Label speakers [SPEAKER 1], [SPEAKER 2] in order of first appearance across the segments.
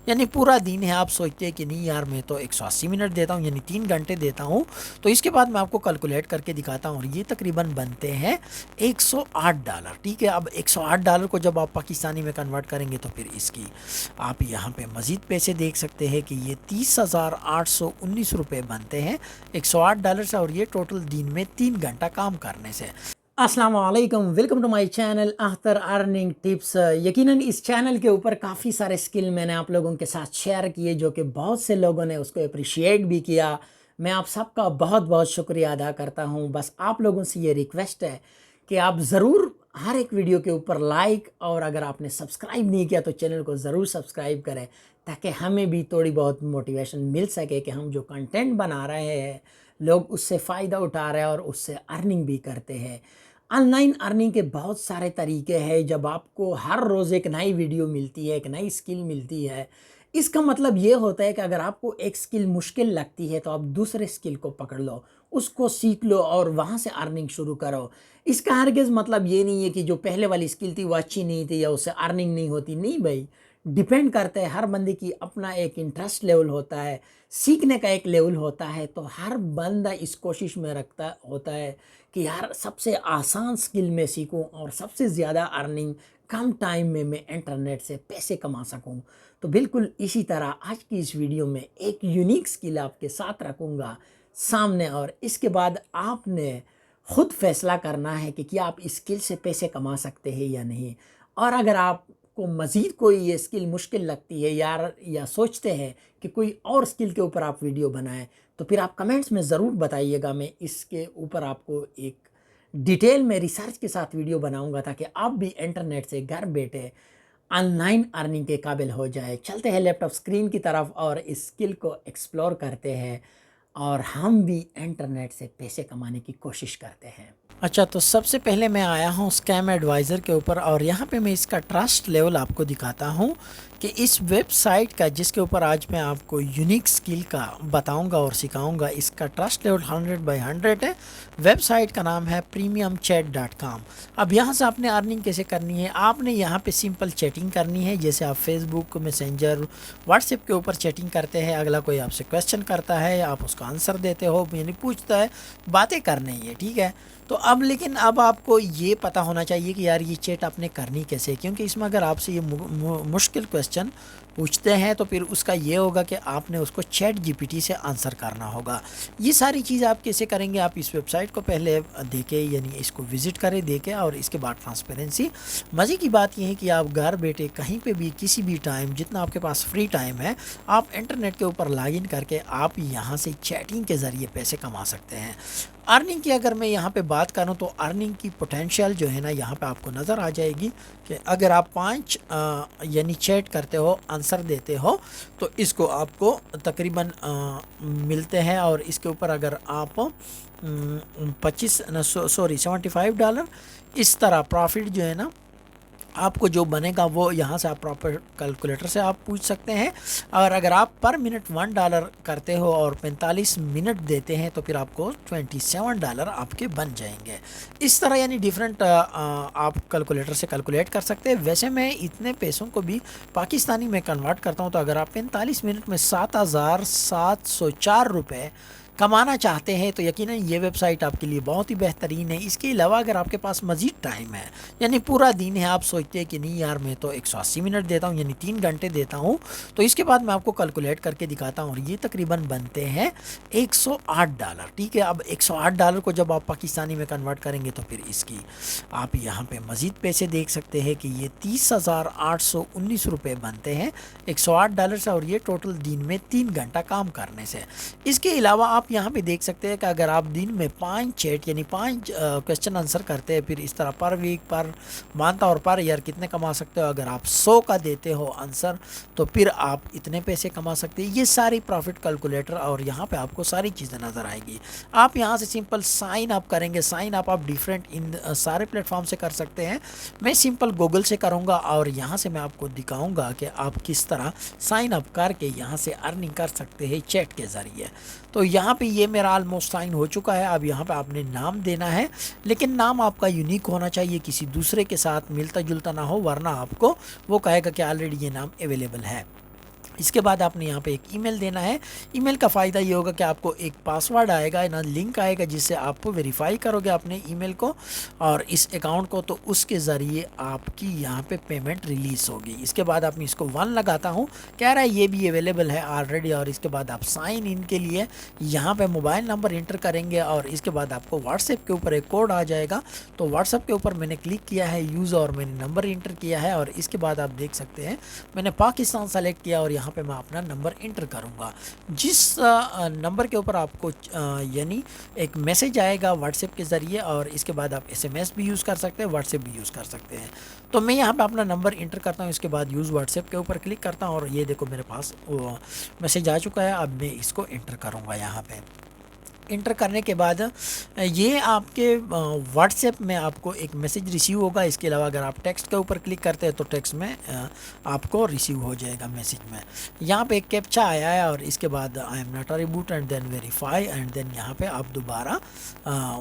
[SPEAKER 1] यानी पूरा दिन है। आप सोचते हैं कि नहीं यार मैं तो 180 मिनट देता हूँ यानी 3 घंटे देता हूँ। तो इसके बाद मैं आपको कैलकुलेट करके दिखाता हूँ और ये तकरीबन बनते हैं $108। ठीक है, अब $108 को जब आप पाकिस्तानी में कन्वर्ट करेंगे तो फिर इसकी आप यहाँ पे मज़ीद पैसे देख सकते हैं कि ये 30,819 रुपये बनते हैं $108 से, और ये टोटल दिन में 3 घंटा काम करने से। अस्सलाम वालेकुम, welcome to my channel Akhtar earning tips. यकीनन इस चैनल के ऊपर काफ़ी सारे स्किल मैंने आप लोगों के साथ शेयर किए जो कि बहुत से लोगों ने उसको अप्रिशिएट भी किया। मैं आप सबका बहुत बहुत शुक्रिया अदा करता हूं। बस आप लोगों से ये रिक्वेस्ट है कि आप ज़रूर हर एक वीडियो के ऊपर लाइक, और अगर आपने सब्सक्राइब नहीं किया तो चैनल को ज़रूर सब्सक्राइब करें ताकि हमें भी थोड़ी बहुत मोटिवेशन मिल सके कि हम जो कंटेंट बना रहे हैं लोग उससे फ़ायदा उठा रहे हैं और उससे अर्निंग भी करते हैं। ऑनलाइन अर्निंग के बहुत सारे तरीके हैं। जब आपको हर रोज़ एक नई वीडियो मिलती है, एक नई स्किल मिलती है, इसका मतलब ये होता है कि अगर आपको एक स्किल मुश्किल लगती है तो आप दूसरे स्किल को पकड़ लो, उसको सीख लो और वहाँ से अर्निंग शुरू करो। इसका हरगिज़ मतलब ये नहीं है कि जो पहले वाली स्किल थी वो अच्छी नहीं थी या उससे अर्निंग नहीं होती। नहीं भाई, डिपेंड करता है, हर बंदे की अपना एक इंटरेस्ट लेवल होता है, सीखने का एक लेवल होता है। तो हर बंदा इस कोशिश में रखता होता है कि यार सबसे आसान स्किल में सीखूं और सबसे ज़्यादा अर्निंग कम टाइम में मैं इंटरनेट से पैसे कमा सकूं। तो बिल्कुल इसी तरह आज की इस वीडियो में एक यूनिक स्किल आपके साथ रखूंगा सामने, और इसके बाद आपने खुद फैसला करना है कि क्या आप इस स्किल से पैसे कमा सकते हैं या नहीं। और अगर आपको मज़ीद कोई ये स्किल मुश्किल लगती है यार, या सोचते हैं कि कोई और स्किल के ऊपर आप वीडियो बनाएं, तो फिर आप कमेंट्स में ज़रूर बताइएगा। मैं इसके ऊपर आपको एक डिटेल में रिसर्च के साथ वीडियो बनाऊंगा ताकि आप भी इंटरनेट से घर बैठे ऑनलाइन अर्निंग के काबिल हो जाए। चलते हैं लैपटॉप स्क्रीन की तरफ और इस स्किल को एक्सप्लोर करते हैं और हम भी इंटरनेट से पैसे कमाने की कोशिश करते हैं। अच्छा, तो सबसे पहले मैं आया हूँ स्कैम एडवाइज़र के ऊपर, और यहाँ पे मैं इसका ट्रस्ट लेवल आपको दिखाता हूँ कि इस वेबसाइट का जिसके ऊपर आज मैं आपको यूनिक स्किल का बताऊंगा और सिखाऊंगा, इसका ट्रस्ट लेवल 100/100 है। वेबसाइट का नाम है premiumchat.com। अब यहाँ से आपने अर्निंग कैसे करनी है, आपने यहाँ पे सिंपल चैटिंग करनी है। जैसे आप फेसबुक, मैसेंजर, व्हाट्सएप के ऊपर चैटिंग करते हैं, अगला कोई आपसे क्वेश्चन करता है, आप उसका आंसर देते हो, यानी पूछता है, बातें करनी है, ठीक है। तो अब लेकिन अब आपको ये पता होना चाहिए कि यार ये चैट आपने करनी कैसे, क्योंकि इसमें अगर आपसे ये मुश्किल क्वेश्चन पूछते हैं तो फिर उसका ये होगा कि आपने उसको चैट जीपीटी से आंसर करना होगा। ये सारी चीज़ आप कैसे करेंगे, आप इस वेबसाइट को पहले देखें, यानी इसको विज़िट करें, देखें, और इसके बाद ट्रांसपेरेंसी। मज़े की बात यह है कि आप घर बैठे कहीं पे भी किसी भी टाइम, जितना आपके पास फ्री टाइम है, आप इंटरनेट के ऊपर लॉगिन करके आप यहाँ से चैटिंग के ज़रिए पैसे कमा सकते हैं। अर्निंग की अगर मैं यहाँ पे बात करूँ तो अर्निंग की पोटेंशियल जो है ना यहाँ पे आपको नज़र आ जाएगी कि अगर आप 5 यानी चैट करते हो, आंसर देते हो, तो इसको आपको तकरीबन मिलते हैं। और इसके ऊपर अगर आप 75 इस तरह प्रॉफिट जो है ना आपको जो बनेगा वो यहाँ से आप प्रॉपर कैलकुलेटर से आप पूछ सकते हैं। और अगर आप पर मिनट $1 करते हो और 45 मिनट देते हैं तो फिर आपको $27 आपके बन जाएंगे। इस तरह यानी डिफरेंट आप कैलकुलेटर से कैलकुलेट कर सकते हैं। वैसे मैं इतने पैसों को भी पाकिस्तानी में कन्वर्ट करता हूँ, तो अगर आप 45 मिनट में 7,704 रुपये कमाना चाहते हैं तो यकीनन ये वेबसाइट आपके लिए बहुत ही बेहतरीन है। इसके अलावा अगर आपके पास मज़ीद टाइम है, यानी पूरा दिन है, आप सोचते हैं कि नहीं यार मैं तो 180 मिनट देता हूँ यानी 3 घंटे देता हूँ, तो इसके बाद मैं आपको कैलकुलेट करके दिखाता हूँ और ये तकरीबन बनते हैं $108। ठीक है, अब $108 को जब आप पाकिस्तानी में कन्वर्ट करेंगे तो फिर इसकी आप यहाँ पर मज़ीद पैसे देख सकते हैं कि ये 30,819 रुपये बनते हैं $108 से, और ये टोटल दिन में 3 घंटा काम करने से। इसके अलावा आप यहाँ पे देख सकते हैं कि अगर आप दिन में 5 चैट यानी 5 क्वेश्चन आंसर करते हैं, फिर इस तरह पर वीक, पर मंथ और पर ईयर कितने कमा सकते हो। अगर आप 100 का देते हो आंसर तो फिर आप इतने पैसे कमा सकते हैं। ये सारी प्रॉफिट कैलकुलेटर और यहाँ पे आपको सारी चीज़ें नज़र आएगी। आप यहाँ से सिंपल साइन अप करेंगे। साइन अप आप डिफरेंट इन सारे प्लेटफॉर्म से कर सकते हैं। मैं सिंपल गूगल से करूँगा और यहाँ से मैं आपको दिखाऊँगा कि आप किस तरह साइन अप करके यहाँ से अर्निंग कर सकते हैं चैट के ज़रिए। तो यहाँ पे ये मेरा ऑलमोस्ट साइन हो चुका है। अब यहाँ पे आपने नाम देना है, लेकिन नाम आपका यूनिक होना चाहिए, किसी दूसरे के साथ मिलता जुलता ना हो, वरना आपको वो कहेगा कि ऑलरेडी ये नाम अवेलेबल है। इसके बाद आपने यहाँ पे एक ईमेल देना है। ईमेल का फ़ायदा ये होगा कि आपको एक पासवर्ड आएगा ना, लिंक आएगा, जिससे आपको वेरीफाई करोगे अपने ईमेल को और इस अकाउंट को, तो उसके ज़रिए आपकी यहाँ पे पेमेंट रिलीज़ होगी। इसके बाद आप इसको 1 लगाता हूँ, कह रहा है ये भी अवेलेबल है ऑलरेडी। और इसके बाद आप साइन इन के लिए यहाँ पे मोबाइल नंबर इंटर करेंगे और इसके बाद आपको व्हाट्सएप के ऊपर एक कोड आ जाएगा। तो व्हाट्सएप के ऊपर मैंने क्लिक किया है यूज़ और मैंने नंबर इंटर किया है और इसके बाद आप देख सकते हैं मैंने पाकिस्तान सेलेक्ट किया और यहाँ पे मैं अपना नंबर इंटर करूँगा। जिस नंबर के ऊपर आपको यानी एक मैसेज आएगा व्हाट्सएप के ज़रिए और इसके बाद आप एसएमएस भी यूज़ कर सकते हैं, व्हाट्सएप भी यूज़ कर सकते हैं। तो मैं यहाँ पे अपना नंबर इंटर करता हूँ, इसके बाद यूज़ व्हाट्सएप के ऊपर क्लिक करता हूँ और ये देखो मेरे पास मैसेज आ चुका है। अब मैं इसको इंटर करूँगा। यहाँ पे इंटर करने के बाद ये आपके व्हाट्सएप में आपको एक मैसेज रिसीव होगा। इसके अलावा अगर आप टेक्स्ट के ऊपर क्लिक करते हैं तो टेक्स्ट में आपको रिसीव हो जाएगा मैसेज में। यहाँ पे एक कैप्चा आया है और इसके बाद I am not a robot and then verify and then यहाँ पे आप दोबारा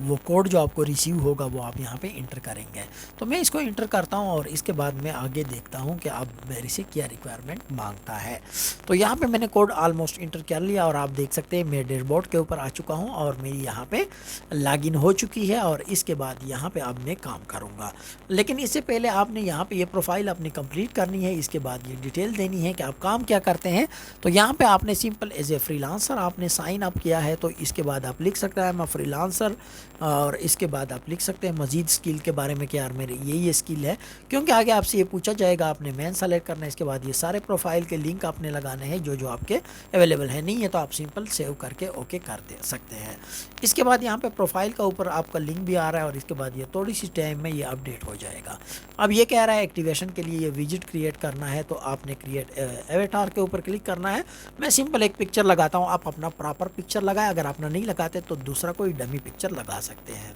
[SPEAKER 1] वो कोड जो आपको रिसीव होगा वो आप यहाँ पे इंटर करेंगे। तो मैं इसको इंटर करता हूँ और इसके बाद मैं आगे देखता हूँ कि अब मेरे से क्या रिक्वायरमेंट मांगता है। तो यहाँ पे मैंने कोड ऑलमोस्ट इंटर कर लिया और आप देख सकते हैं मैं डैशबोर्ड के ऊपर आ चुका हूँ और मेरी यहाँ पे लॉगिन हो चुकी है। और इसके बाद यहाँ पे अब मैं काम करूँगा, लेकिन इससे पहले आपने यहाँ पे ये प्रोफाइल अपनी कंप्लीट करनी है। इसके बाद ये डिटेल देनी है कि आप काम क्या करते हैं। तो यहाँ पे आपने सिंपल एज ए फ्रीलांसर आपने साइन अप किया है, तो इसके बाद आप लिख सकते हैं मैं फ्रीलांसर और इसके बाद आप लिख सकते हैं मज़ीद स्किल के बारे में कि यार मेरे ये स्किल है, क्योंकि आगे आपसे ये पूछा जाएगा। आपने मेन सेलेक्ट करना है। इसके बाद ये सारे प्रोफाइल के लिंक आपने लगाने हैं जो आपके अवेलेबल है। नहीं है तो आप सिंपल सेव करके ओके कर दे सकते हैं। इसके बाद यहाँ पे प्रोफाइल का ऊपर आपका लिंक भी आ रहा है और इसके बाद ये थोड़ी सी टाइम में ये अपडेट हो जाएगा। अब ये कह रहा है एक्टिवेशन के लिए ये विजिट क्रिएट करना है, तो आपने क्रिएट एवेटार के ऊपर क्लिक करना है। मैं सिंपल एक पिक्चर लगाता हूँ, आप अपना प्रॉपर पिक्चर लगाएं। अगर आपने नहीं लगाते तो दूसरा कोई डमी पिक्चर लगा सकते हैं।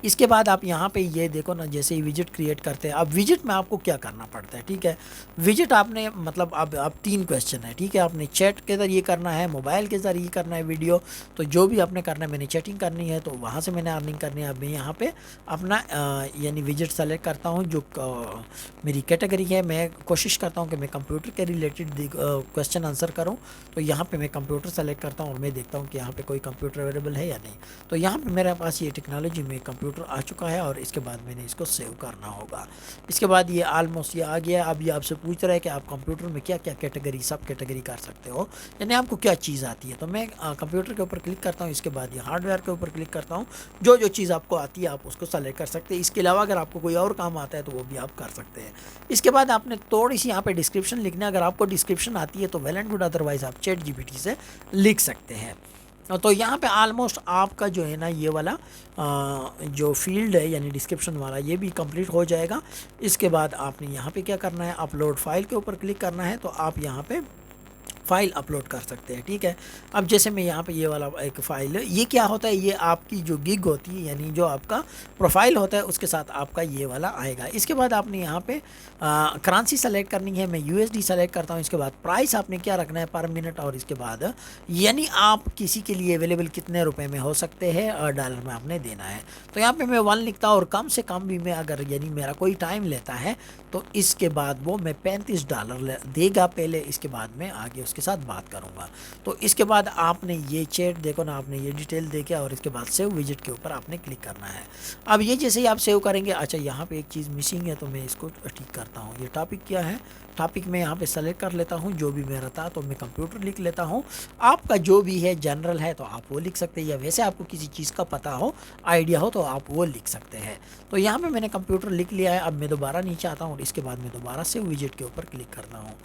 [SPEAKER 1] इसके बाद आप यहाँ पे ये देखो ना, जैसे ही विजिट क्रिएट करते हैं। अब विजिट में आपको क्या करना पड़ता है, ठीक है। विजिट आपने मतलब अब 3 क्वेश्चन है, ठीक है। आपने चैट के ज़रिए करना है, मोबाइल के ज़रिए करना है वीडियो, तो जो भी आपने करना है। मैंने चैटिंग करनी है तो वहाँ से मैंने अर्निंग करनी है। अब मैं यहाँ पे अपना यानी विजिट सेलेक्ट करता हूँ जो मेरी कैटेगरी है। मैं कोशिश करता हूँ कि मैं कंप्यूटर के रिलेटेड क्वेश्चन आंसर करूँ। तो यहाँ पर मैं कंप्यूटर सेलेक्ट करता हूँ और मैं देखता हूँ कि यहाँ पर कोई कंप्यूटर अवेलेबल है या नहीं। तो यहाँ पर मेरे पास ये टेक्नोलॉजी में कंप्यूटर आ चुका है और इसके बाद मैंने इसको सेव करना होगा। इसके बाद ये ऑलमोस्ट ये आ गया। अब ये आपसे पूछ रहा है कि आप कंप्यूटर में क्या क्या कैटेगरी सब कैटेगरी कर सकते हो, यानी आपको क्या चीज़ आती है। तो मैं कंप्यूटर के ऊपर क्लिक करता हूँ। इसके बाद ये हार्डवेयर के ऊपर क्लिक करता हूँ। जो चीज़ आपको आती है आप उसको सेलेक्ट कर सकते हैं। इसके अलावा अगर आपको कोई और काम आता है तो वो भी आप कर सकते हैं। इसके बाद आपने थोड़ी सी यहाँ पे डिस्क्रिप्शन लिखना है। अगर आपको डिस्क्रिप्शन आती है तो वेल एंड गुड, अदरवाइज आप चैट जीपीटी से लिख सकते हैं। तो यहाँ पे ऑलमोस्ट आपका जो है ना ये वाला जो फील्ड है यानी डिस्क्रिप्शन वाला ये भी कंप्लीट हो जाएगा। इसके बाद आपने यहाँ पे क्या करना है, अपलोड फाइल के ऊपर क्लिक करना है। तो आप यहाँ पे फ़ाइल अपलोड कर सकते हैं, ठीक है। अब जैसे मैं यहाँ पे ये वाला एक फ़ाइल है, ये क्या होता है, ये आपकी जो गिग होती है यानी जो आपका प्रोफाइल होता है उसके साथ आपका ये वाला आएगा। इसके बाद आपने यहाँ पे करेंसी सेलेक्ट करनी है। मैं यूएसडी सेलेक्ट करता हूँ। इसके बाद प्राइस आपने क्या रखना है पर मिनट, और इसके बाद यानी आप किसी के लिए अवेलेबल कितने रुपए में हो सकते हैं और डॉलर में आपने देना है। तो यहाँ पे मैं 1 लिखता हूँ और कम से कम भी मैं अगर यानी मेरा कोई टाइम लेता है तो इसके बाद वो मैं $35 देगा पहले, इसके बाद मैं आगे उसके साथ बात करूंगा। तो इसके बाद आपने ये चैट देखो ना, आपने ये डिटेल देखे और इसके बाद सेव विजिट के ऊपर आपने क्लिक करना है। अब ये जैसे ही आप सेव करेंगे, अच्छा यहाँ पे एक चीज़ मिसिंग है तो मैं इसको ठीक करता हूँ। ये टॉपिक क्या है, टॉपिक में यहाँ पे सेलेक्ट कर लेता हूँ जो भी मेरा था, तो मैं कंप्यूटर लिख लेता हूँ। आपका जो भी है जनरल है तो आप वो लिख सकते हैं, या वैसे आपको किसी चीज़ का पता हो, आइडिया हो तो आप वो लिख सकते हैं। तो यहाँ पे मैंने कंप्यूटर लिख लिया है। अब मैं दोबारा नीचे आता हूँ और इसके बाद मैं दोबारा से विजिट के ऊपर क्लिक करता हूँ।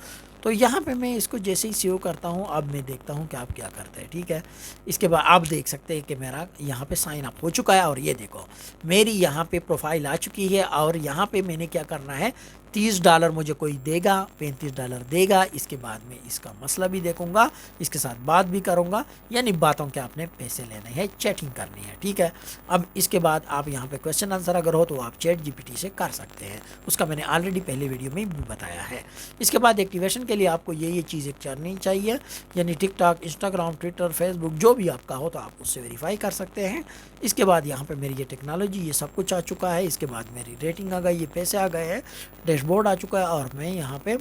[SPEAKER 1] तो यहाँ पे मैं इसको जैसे ही सेव करता हूँ, अब मैं देखता हूँ कि आप क्या करते हैं, ठीक है। इसके बाद आप देख सकते हैं कि मेरा यहाँ पे साइन अप हो चुका है और ये देखो मेरी यहाँ पे प्रोफाइल आ चुकी है। और यहाँ पे मैंने क्या करना है, $30 मुझे कोई देगा, $35 देगा। इसके बाद में इसका मसला भी देखूंगा, इसके साथ बात भी करूंगा, यानी बातों के आपने पैसे लेने हैं, चैटिंग करनी है, ठीक है। अब इसके बाद आप यहाँ पे क्वेश्चन आंसर अगर हो तो आप चैट जीपीटी से कर सकते हैं, उसका मैंने ऑलरेडी पहले वीडियो में भी बताया है। इसके बाद एक्टिवेशन के लिए आपको ये चीज़ें करनी चाहिए, यानी टिकटॉक, इंस्टाग्राम, ट्विटर, फेसबुक जो भी आपका हो तो आप उससे वेरीफाई कर सकते हैं। इसके बाद यहाँ पे मेरी ये टेक्नोलॉजी ये सब कुछ आ चुका है। इसके बाद मेरी रेटिंग आ गई, ये पैसे आ गए हैं, डैशबोर्ड आ चुका है और मैं यहाँ पे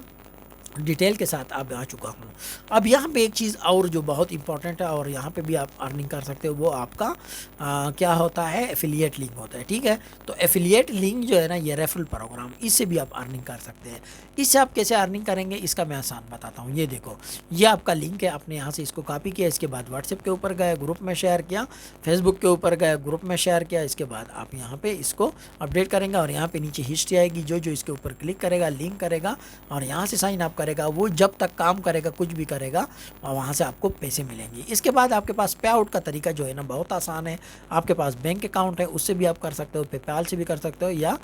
[SPEAKER 1] डिटेल के साथ आप आ चुका हूँ। अब यहाँ पे एक चीज़ और जो बहुत इंपॉर्टेंट है और यहाँ पे भी आप अर्निंग कर सकते हो, वो आपका क्या होता है, एफिलिएट लिंक होता है। ठीक है, तो एफिलिएट लिंक जो है ना, ये रेफरल प्रोग्राम, इससे भी आप अर्निंग कर सकते हैं। इससे आप कैसे अर्निंग करेंगे इसका मैं आसान बताता हूँ। ये देखो, ये आपका लिंक है, आपने यहाँ से इसको कॉपी किया, इसके बाद व्हाट्सएप के ऊपर गए, ग्रुप में शेयर किया, फेसबुक के ऊपर गए, ग्रुप में शेयर किया, इसके बाद आप यहाँ पे इसको अपडेट करेंगे और यहाँ पे नीचे हिस्ट्री आएगी। जो जो इसके ऊपर क्लिक करेगा, लिंक करेगा और यहाँ से साइन अप करेगा, वो जब तक काम करेगा, कुछ भी करेगा, और वहाँ से आपको पैसे मिलेंगे। इसके बाद आपके पास पे आउट का तरीका जो है ना, बहुत आसान है। आपके पास बैंक अकाउंट है, उससे भी आप कर सकते हो, पेपाल से भी कर सकते हो, या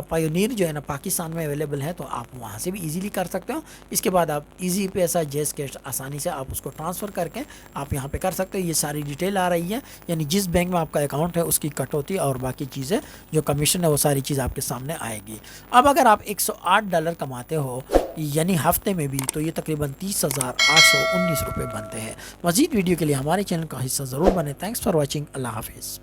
[SPEAKER 1] पायोनीर जो है ना पाकिस्तान में अवेलेबल है, तो आप वहाँ से भी इजीली कर सकते हो। इसके बाद आप इजी पैसा, जेस कैश, आसानी से आप उसको ट्रांसफ़र करके आप यहाँ पे कर सकते हो। ये सारी डिटेल आ रही है, यानी जिस बैंक में आपका अकाउंट है उसकी कटौती और बाकी चीज़ें जो कमीशन है, वो सारी चीज़ आपके सामने आएगी। अब अगर आप $108 कमाते हो यानी हफ्ते में भी, तो ये तकरीबन 30,819 रुपये बनते हैं। मज़ीद वीडियो के लिए हमारे चैनल का हिस्सा ज़रूर बने। Thanks for watching. अल्लाह हाफिज़।